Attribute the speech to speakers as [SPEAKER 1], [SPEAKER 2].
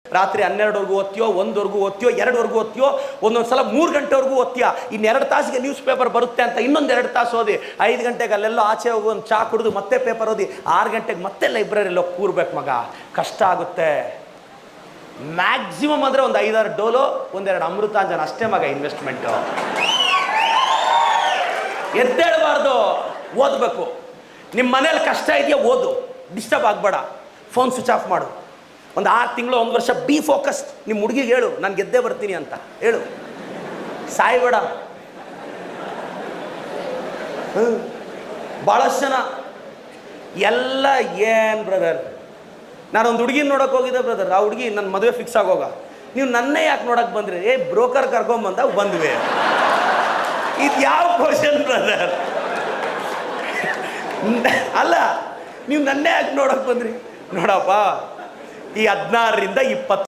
[SPEAKER 1] ರಾತ್ರಿ 12ವರೆಗೂ ಓದ್ತೀಯೋ, 1ವರೆಗೂ ಓದ್ತೀಯೋ, 2ವರೆಗೂ ಓದ್ತೀಯೋ, ಒಂದೊಂದ್ಸಲ 3 ಗಂಟೆವರೆಗೂ ಓದ್ತೀಯ. ಇನ್ನು 2 ತಾಸಿಗೆ ನ್ಯೂಸ್ ಪೇಪರ್ ಬರುತ್ತೆ ಅಂತ ಇನ್ನೊಂದು 2 ತಾಸು ಓದಿ, 5 ಗಂಟೆಗೆ ಅಲ್ಲೆಲ್ಲೋ ಆಚೆ ಹೋಗಿ ಒಂದು ಚಾ ಕುಡಿದು ಮತ್ತೆ ಪೇಪರ್ ಓದಿ, 6 ಗಂಟೆಗೆ ಮತ್ತೆ ಲೈಬ್ರರಿಯಲ್ಲಿ ಹೋಗಿ ಕೂರ್ಬೇಕು ಮಗ. ಕಷ್ಟ ಆಗುತ್ತೆ. ಮ್ಯಾಕ್ಸಿಮಮ್ ಅಂದರೆ ಒಂದು 5-6 ಡೋಲೋ, 1-2 ಅಮೃತಾಂಜನ ಅಷ್ಟೇ ಮಗ ಇನ್ವೆಸ್ಟ್ಮೆಂಟು. ಎದ್ದೇಳಬಾರ್ದು, ಓದಬೇಕು. ನಿಮ್ಮ ಮನೇಲಿ ಕಷ್ಟ ಇದೆಯಾ, ಓದು, ಡಿಸ್ಟರ್ಬ್ ಆಗಬೇಡ, ಫೋನ್ ಸ್ವಿಚ್ ಆಫ್ ಮಾಡು. ಒಂದು 6 ತಿಂಗಳು 1 ವರ್ಷ ಬಿ ಫೋಕಸ್ಡ್. ನಿಮ್ಮ ಹುಡುಗಿಗೆ ಹೇಳು ನಾನು ಗೆದ್ದೇ ಬರ್ತೀನಿ ಅಂತ ಹೇಳು, ಸಾಯ್ಬೇಡ. ಭಾಳಷ್ಟು ಜನ ಎಲ್ಲ ಏನು ಬ್ರದರ್, ನಾನೊಂದು ಹುಡುಗಿನ ನೋಡೋಕೆ ಹೋಗಿದ್ದೆ ಬ್ರದರ್, ಆ ಹುಡುಗಿ ನನ್ನ ಮದುವೆ ಫಿಕ್ಸ್ ಆಗೋಗ, ನೀವು ನನ್ನೇ ಯಾಕೆ ನೋಡೋಕೆ ಬಂದ್ರಿ? ಬ್ರೋಕರ್ ಕರ್ಕೊಂಬಂದ ಬಂದ್ವಿ. ಇದು ಯಾವ ಕ್ವಶನ್ ಬ್ರದರ್? ಅಲ್ಲ, ನೀವು ನನ್ನೇ ಯಾಕೆ ನೋಡೋಕೆ ಬಂದ್ರಿ? ನೋಡಪ್ಪ, ಈ 16ರಿಂದ 20